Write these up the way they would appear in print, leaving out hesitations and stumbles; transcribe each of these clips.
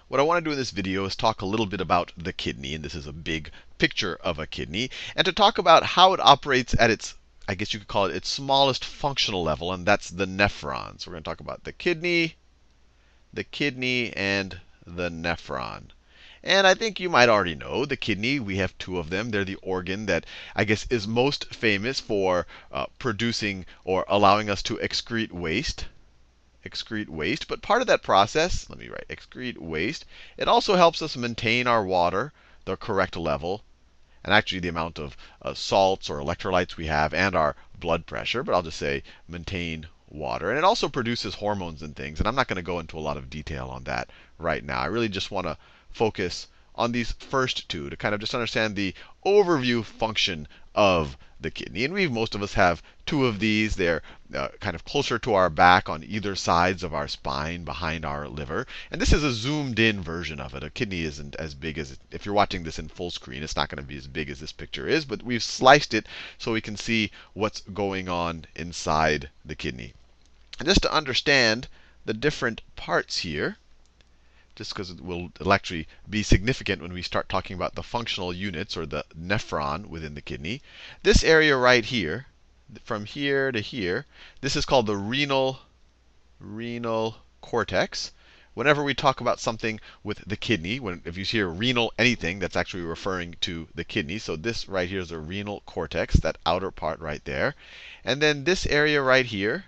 What I want to do in this video is talk a little bit about the kidney, and this is a big picture of a kidney, and to talk about how it operates at its, I guess you could call it its smallest functional level, and that's the nephron. So we're going to talk about the kidney, and the nephron. And I think you might already know the kidney, we have two of them. They're the organ that I guess is most famous for producing or allowing us to excrete waste. But part of that process, let me write excrete waste, it also helps us maintain our water, the correct level, and actually the amount of salts or electrolytes we have, and our blood pressure, but I'll just say maintain water. And it also produces hormones and things, and I'm not going to go into a lot of detail on that right now. I really just want to focus on these first two to kind of just understand the overview function of the kidney. And most of us have two of these. They're kind of closer to our back on either sides of our spine behind our liver. And this is a zoomed in version of it. A kidney isn't as big as, if you're watching this in full screen, it's not going to be as big as this picture is, but we've sliced it so we can see what's going on inside the kidney. And just to understand the different parts here, just because it'll actually be significant when we start talking about the functional units, or the nephron within the kidney. This area right here, from here to here, this is called the renal cortex. Whenever we talk about something with the kidney, if you hear renal anything, that's actually referring to the kidney. So this right here is the renal cortex, that outer part right there. And then this area right here,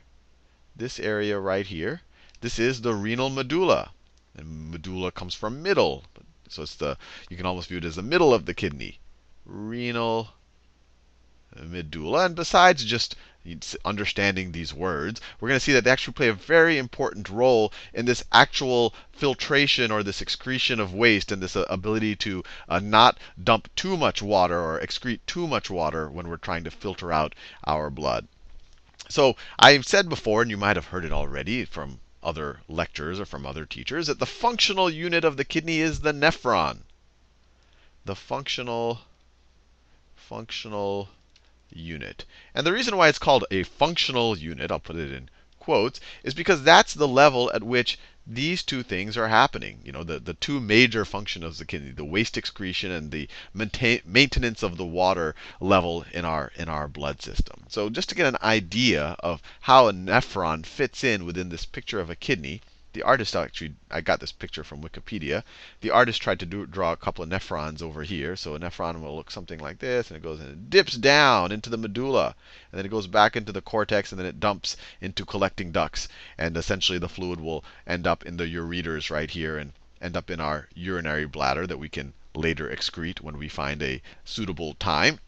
this is the renal medulla. And medulla comes from middle. So it's you can almost view it as the middle of the kidney. Renal medulla. And besides just understanding these words, we're going to see that they actually play a very important role in this actual filtration, or this excretion of waste, and this ability to not dump too much water or excrete too much water when we're trying to filter out our blood. So I've said before, and you might have heard it already from other lectures or from other teachers, that the functional unit of the kidney is the nephron. The functional unit. And the reason why it's called a functional unit, I'll put it in quotes, is because that's the level at which these two things are happening. You know, the two major functions of the kidney, the waste excretion and the maintenance of the water level in our blood system. So just to get an idea of how a nephron fits in within this picture of a kidney, the artist actually, I got this picture from Wikipedia. The artist tried to draw a couple of nephrons over here. So a nephron will look something like this, and it goes and it dips down into the medulla, and then it goes back into the cortex, and then it dumps into collecting ducts. And essentially the fluid will end up in the ureters right here and end up in our urinary bladder that we can later excrete when we find a suitable time.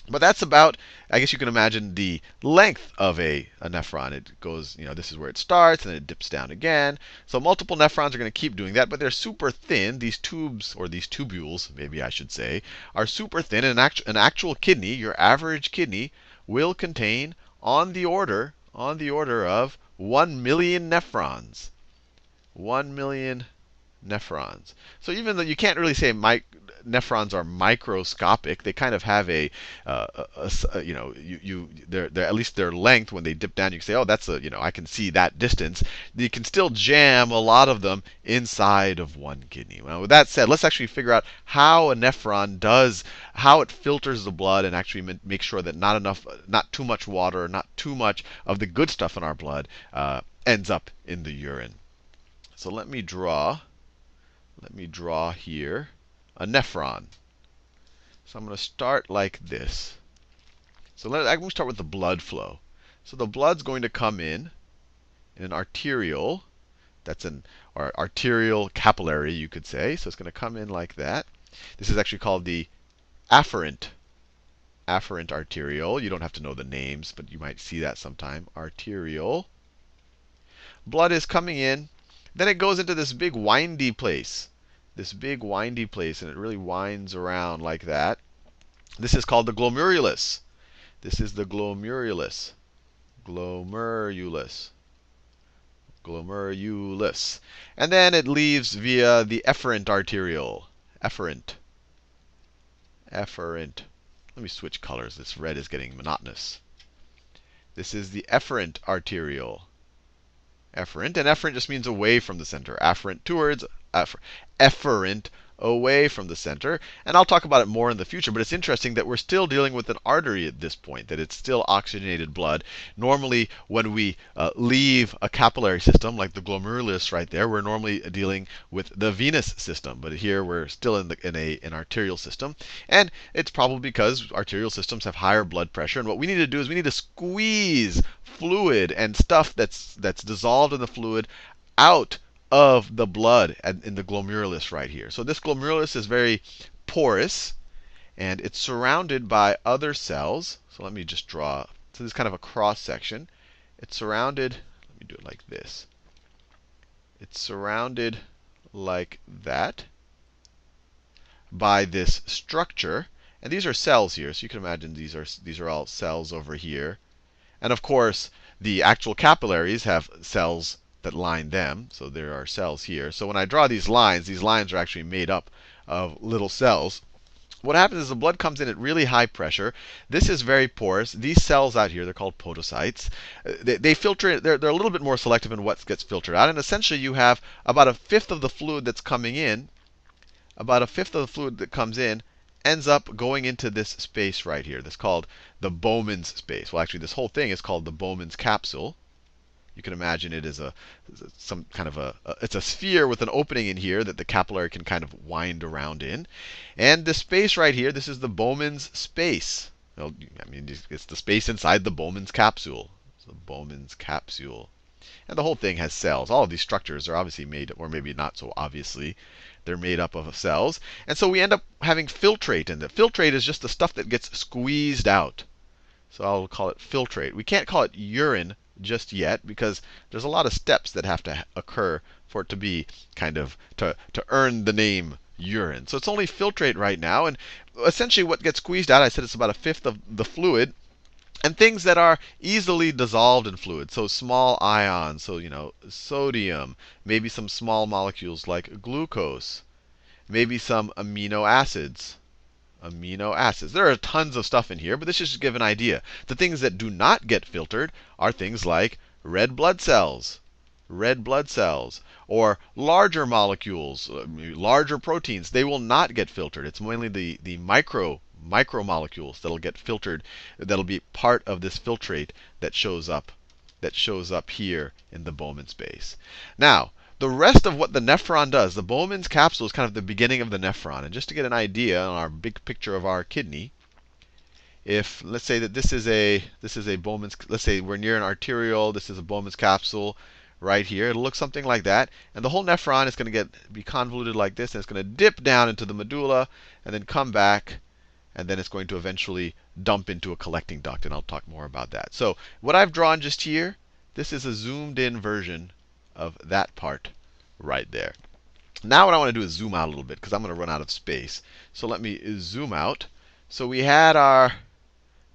But that's about, I guess you can imagine, the length of a nephron. It goes, this is where it starts, and then it dips down again. So multiple nephrons are going to keep doing that, but they're super thin. These tubes, or these tubules, maybe I should say, are super thin. And an actual kidney, your average kidney, will contain on the order of 1 million nephrons. 1 million nephrons. So even though you can't really say nephrons are microscopic, they kind of have they're at least their length, when they dip down, you can say, oh, that's I can see that distance. You can still jam a lot of them inside of one kidney. Well, with that said, let's actually figure out how a nephron how it filters the blood and actually make sure that not too much water, not too much of the good stuff in our blood ends up in the urine. So let me draw here a nephron. So I'm going to start like this. So I'm going to start with the blood flow. So the blood's going to come in an arteriole. That's or arterial capillary, you could say. So it's going to come in like that. This is actually called the afferent arteriole. You don't have to know the names, but you might see that sometime. Arteriole. Blood is coming in. Then it goes into this big windy place. And it really winds around like that. This is called the glomerulus. Glomerulus. And then it leaves via the efferent arteriole. Efferent. Let me switch colors. This red is getting monotonous. This is the efferent arteriole. Efferent. And efferent just means away from the center. Afferent towards. efferent away from the center. And I'll talk about it more in the future, but it's interesting that we're still dealing with an artery at this point, that it's still oxygenated blood. Normally, when we leave a capillary system, like the glomerulus right there, we're normally dealing with the venous system. But here we're still in an arterial system. And it's probably because arterial systems have higher blood pressure. And what we need to do is we need to squeeze fluid and stuff that's dissolved in the fluid out of the blood in the glomerulus right here. So this glomerulus is very porous, and it's surrounded by other cells. So let me just draw. So this is kind of a cross section. It's surrounded, let me do it like this. It's surrounded like that by this structure. And these are cells here. So you can imagine these are all cells over here. And of course, the actual capillaries have cells that line them. So there are cells here. So when I draw these lines are actually made up of little cells. What happens is the blood comes in at really high pressure. This is very porous. These cells out here, they're called podocytes. They filter. They're a little bit more selective in what gets filtered out. And essentially, you have about a fifth of the fluid that's coming in. About a fifth of the fluid that comes in ends up going into this space right here. That's called the Bowman's space. Well, actually, this whole thing is called the Bowman's capsule. You can imagine it as some kind of it's a sphere with an opening in here that the capillary can kind of wind around in. And this space right here, this is the Bowman's space. Well, I mean, it's the space inside the Bowman's capsule. It's the Bowman's capsule. And the whole thing has cells. All of these structures are obviously made, or maybe not so obviously, they're made up of cells. And so we end up having filtrate in it. Filtrate is just the stuff that gets squeezed out. So I'll call it filtrate. We can't call it urine just yet because there's a lot of steps that have to occur for it to be kind of to earn the name urine. So it's only filtrate right now. And essentially what gets squeezed out, I said it's about a fifth of the fluid. And things that are easily dissolved in fluid, so small ions, so sodium, maybe some small molecules like glucose, maybe some amino acids. There are tons of stuff in here, but this is just to give an idea. The things that do not get filtered are things like red blood cells, or larger molecules, larger proteins. They will not get filtered. It's mainly the micromolecules that'll get filtered, that'll be part of this filtrate that shows up here in the Bowman space. Now, the rest of what the nephron does, the Bowman's capsule is kind of the beginning of the nephron. And just to get an idea on our big picture of our kidney, if let's say that this is a Bowman's, let's say we're near an arteriole, this is a Bowman's capsule right here. It'll look something like that. And the whole nephron is going to be convoluted like this, and it's going to dip down into the medulla and then come back, and then it's going to eventually dump into a collecting duct, and I'll talk more about that. So what I've drawn just here, this is a zoomed in version of that part right there. Now what I want to do is zoom out a little bit because I'm going to run out of space. So let me zoom out. So we had our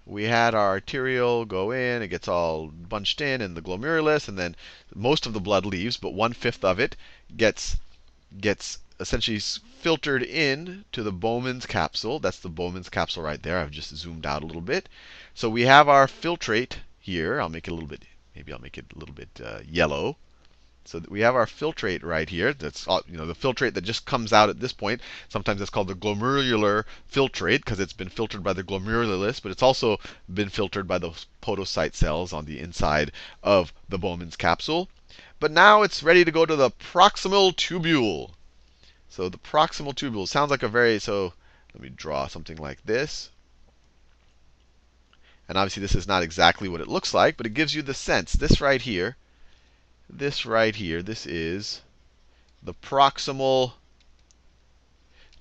arteriole go in, it gets all bunched in the glomerulus, and then most of the blood leaves, but 1/5 of it gets essentially filtered in to the Bowman's capsule. That's the Bowman's capsule right there. I've just zoomed out a little bit. So we have our filtrate here. I'll make it a little bit, maybe I'll make it a little bit yellow. So we have our filtrate right here. That's the filtrate that just comes out at this point. Sometimes it's called the glomerular filtrate because it's been filtered by the glomerulus, but it's also been filtered by the podocyte cells on the inside of the Bowman's capsule. But now it's ready to go to the proximal tubule. So the proximal tubule sounds like so let me draw something like this. And obviously this is not exactly what it looks like, but it gives you the sense. This right here, this is the proximal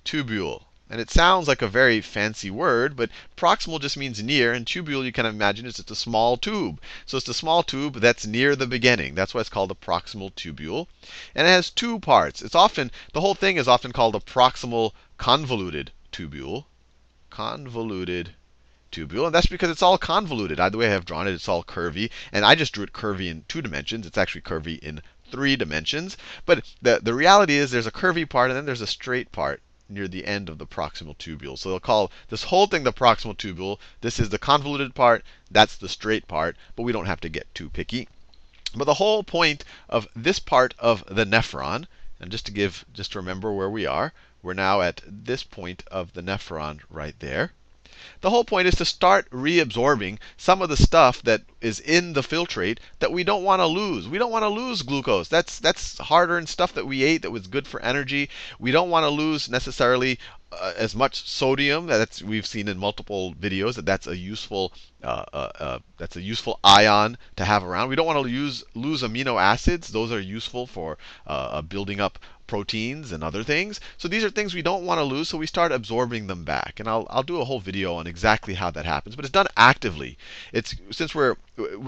tubule. And it sounds like a very fancy word, but proximal just means near, and tubule, you can imagine, is just a small tube. So it's a small tube that's near the beginning. That's why it's called the proximal tubule. And it has two parts. The whole thing is often called a proximal convoluted tubule. And that's because it's all convoluted. The way I have drawn it, it's all curvy. And I just drew it curvy in 2 dimensions. It's actually curvy in 3 dimensions. But the reality is there's a curvy part, and then there's a straight part near the end of the proximal tubule. So they'll call this whole thing the proximal tubule. This is the convoluted part. That's the straight part. But we don't have to get too picky. But the whole point of this part of the nephron, And just to remember where we are, we're now at this point of the nephron right there. The whole point is to start reabsorbing some of the stuff that is in the filtrate that we don't want to lose. We don't want to lose glucose. That's hard-earned stuff that we ate that was good for energy. We don't want to lose necessarily as much sodium. We've seen in multiple videos that's a useful ion to have around. We don't want to lose amino acids. Those are useful for building up proteins and other things. So these are things we don't want to lose, so we start absorbing them back. And I'll do a whole video on exactly how that happens, but it's done actively. Since we're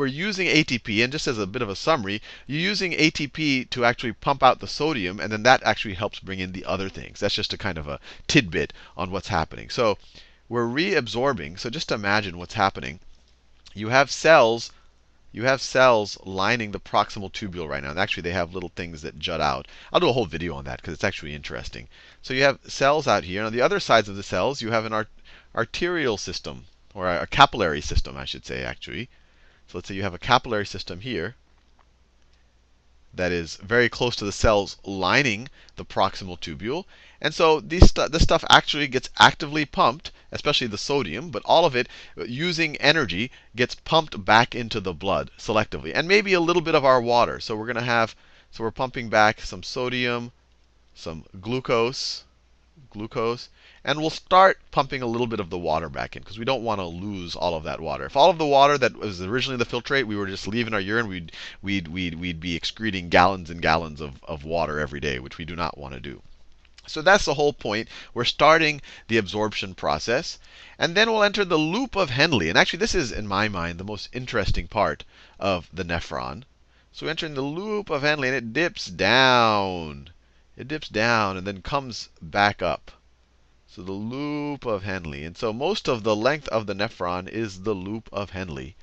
using ATP, and just as a bit of a summary, you're using ATP to actually pump out the sodium, and then that actually helps bring in the other things. That's just a kind of a tidbit on what's happening. So we're reabsorbing. So just imagine what's happening. You have cells lining the proximal tubule right now. And actually, they have little things that jut out. I'll do a whole video on that because it's actually interesting. So you have cells out here. And on the other sides of the cells, you have an arterial system, or a capillary system, I should say, actually. So let's say you have a capillary system here that is very close to the cells lining the proximal tubule. And so this stuff actually gets actively pumped, especially the sodium, but all of it, using energy, gets pumped back into the blood selectively. And maybe a little bit of our water. So we're pumping back some sodium, some glucose, and we'll start pumping a little bit of the water back in because we don't want to lose all of that water. If all of the water that was originally the filtrate, we were just leaving our urine, we'd be excreting gallons and gallons of water every day, which we do not want to do. So that's the whole point. We're starting the absorption process. And then we'll enter the loop of Henle. And actually, this is, in my mind, the most interesting part of the nephron. So we enter in the loop of Henle, and it dips down. It dips down and then comes back up. So the loop of Henle. And so most of the length of the nephron is the loop of Henle.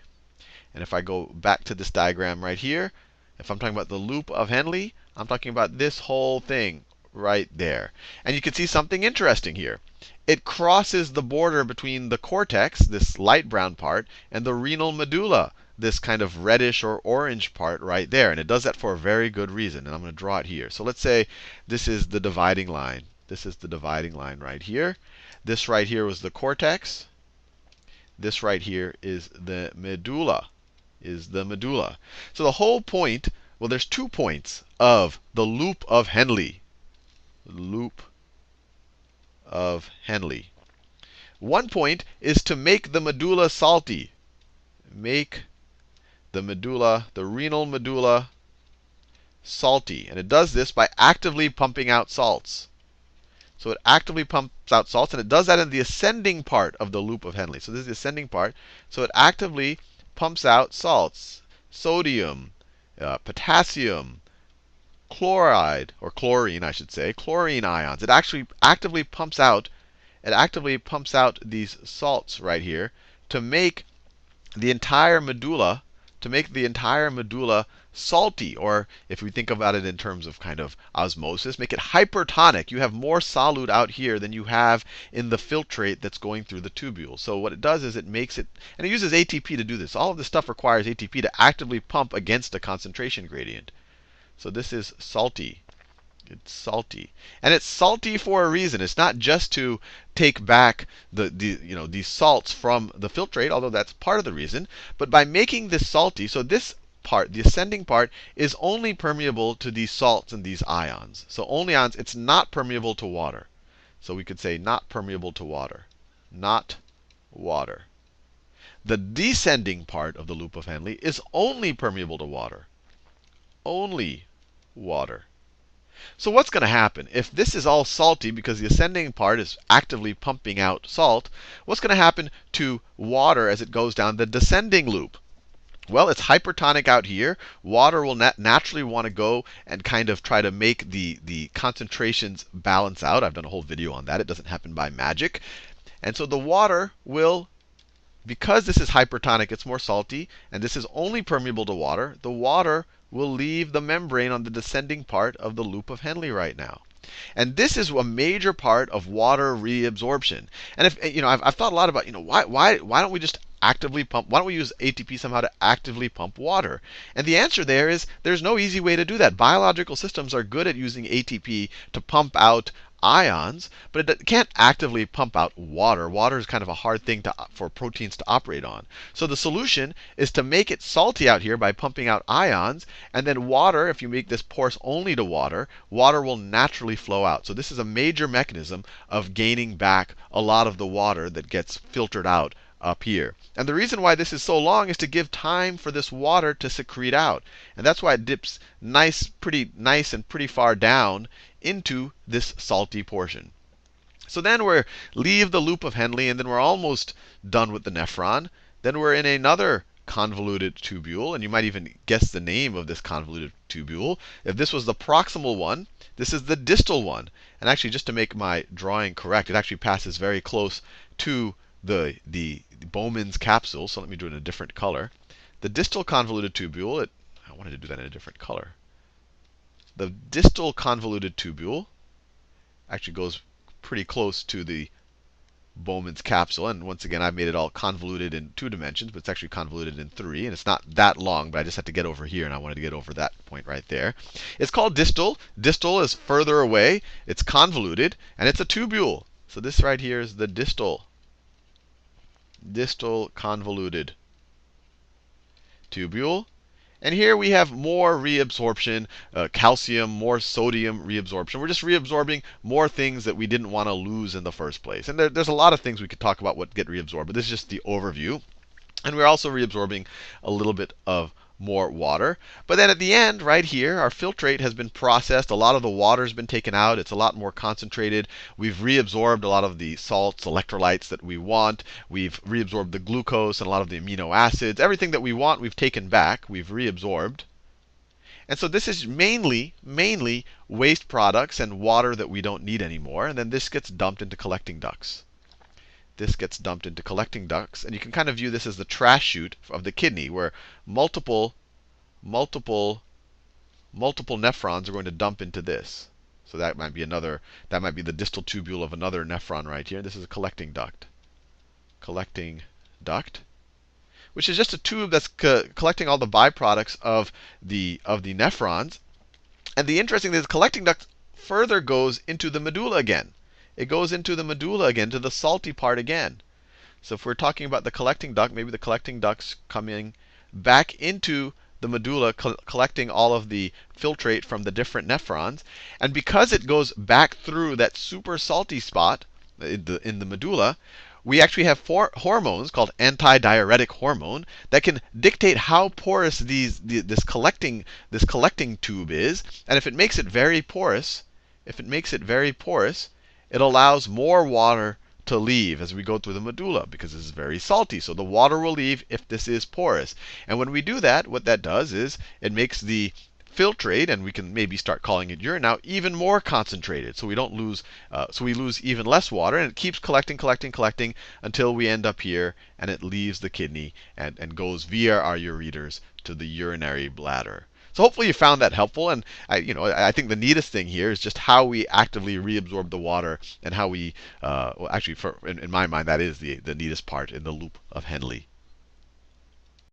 And if I go back to this diagram right here, if I'm talking about the loop of Henle, I'm talking about this whole thing right there. And you can see something interesting here. It crosses the border between the cortex, this light brown part, and the renal medulla, this kind of reddish or orange part right there. And it does that for a very good reason. And I'm going to draw it here. So let's say this is the dividing line. This is the dividing line right here. This right here was the cortex. This right here is the medulla. So the whole point, well, there's 2 points of the loop of Henle. Loop of Henle. One point is to make the medulla salty. Make the renal medulla salty. And it does this by actively pumping out salts. So it actively pumps out salts, and it does that in the ascending part of the loop of Henle. So this is the ascending part. So it actively pumps out salts, sodium, potassium, chloride, or chlorine, I should say, chlorine ions. It actually actively pumps out these salts right here to make the entire medulla salty, or if we think about it in terms of kind of osmosis, make it hypertonic. You have more solute out here than you have in the filtrate that's going through the tubule. So what it does is it makes it, and it uses ATP to do this. All of this stuff requires ATP to actively pump against a concentration gradient. So this is salty. It's salty. And it's salty for a reason. It's not just to take back these salts from the filtrate, although that's part of the reason. But by making this salty, so this part, the ascending part, is only permeable to these salts and these ions. So only ions. It's not permeable to water. So we could say not permeable to water. Not water. The descending part of the loop of Henle is only permeable to water. Only water. So what's going to happen? If this is all salty because the ascending part is actively pumping out salt, what's going to happen to water as it goes down the descending loop? Well, it's hypertonic out here. Water will naturally want to go and kind of try to make the concentrations balance out. I've done a whole video on that. It doesn't happen by magic. And so the water will, because this is hypertonic, it's more salty, and this is only permeable to water, the water will leave the membrane on the descending part of the loop of Henle right now. And this is a major part of water reabsorption. And if I've thought a lot about why don't we just actively pump? Why don't we use ATP somehow to actively pump water? And the answer there is there's no easy way to do that. Biological systems are good at using ATP to pump out ions, but it can't actively pump out water. Water is kind of a hard thing for proteins to operate on. So the solution is to make it salty out here by pumping out ions, and then water, if you make this porous only to water, water will naturally flow out. So this is a major mechanism of gaining back a lot of the water that gets filtered out up here. And the reason why this is so long is to give time for this water to secrete out. And that's why it dips pretty nice and pretty far down into this salty portion. So then we leave the loop of Henle, and then we're almost done with the nephron. Then we're in another convoluted tubule, and you might even guess the name of this convoluted tubule. If this was the proximal one, this is the distal one. And actually, just to make my drawing correct, it actually passes very close to the Bowman's capsule. So let me do it in a different color. The distal convoluted tubule, I wanted to do that in a different color. The distal convoluted tubule actually goes pretty close to the Bowman's capsule. And once again, I've made it all convoluted in 2 dimensions, but it's actually convoluted in 3. And it's not that long, but I just had to get over here, and I wanted to get over that point right there. It's called distal. Distal is further away. It's convoluted, and it's a tubule. So this right here is the distal convoluted tubule. And here we have more reabsorption, calcium, more sodium reabsorption. We're just reabsorbing more things that we didn't want to lose in the first place. And there's a lot of things we could talk about what get reabsorbed, but this is just the overview. And we're also reabsorbing a little bit of more water. But then at the end, right here, our filtrate has been processed. A lot of the water has been taken out. It's a lot more concentrated. We've reabsorbed a lot of the salts, electrolytes that we want. We've reabsorbed the glucose and a lot of the amino acids. Everything that we want, we've taken back. We've reabsorbed. And so this is mainly waste products and water that we don't need anymore. And then this gets dumped into collecting ducts. This gets dumped into collecting ducts, and you can kind of view this as the trash chute of the kidney, where multiple nephrons are going to dump into this. So that might be the distal tubule of another nephron right here. This is a collecting duct. Collecting duct, which is just a tube that's collecting all the byproducts of the nephrons. And the interesting thing is, the collecting duct further goes into the medulla again. It goes into the medulla again, to the salty part again. So if we're talking about the collecting duct, maybe the collecting duct's coming back into the medulla, collecting all of the filtrate from the different nephrons. And because it goes back through that super salty spot in the medulla, we actually have 4 hormones called antidiuretic hormone that can dictate how porous this collecting tube is. And if it makes it very porous, it allows more water to leave as we go through the medulla, because this is very salty. So the water will leave if this is porous. And when we do that, what that does is it makes the filtrate, and we can maybe start calling it urine now, even more concentrated. So we don't lose, so we lose even less water, and it keeps collecting until we end up here, and it leaves the kidney and goes via our ureters to the urinary bladder. So hopefully you found that helpful. And I think the neatest thing here is just how we actively reabsorb the water, and how we, well, actually, in my mind, that is the neatest part in the loop of Henle.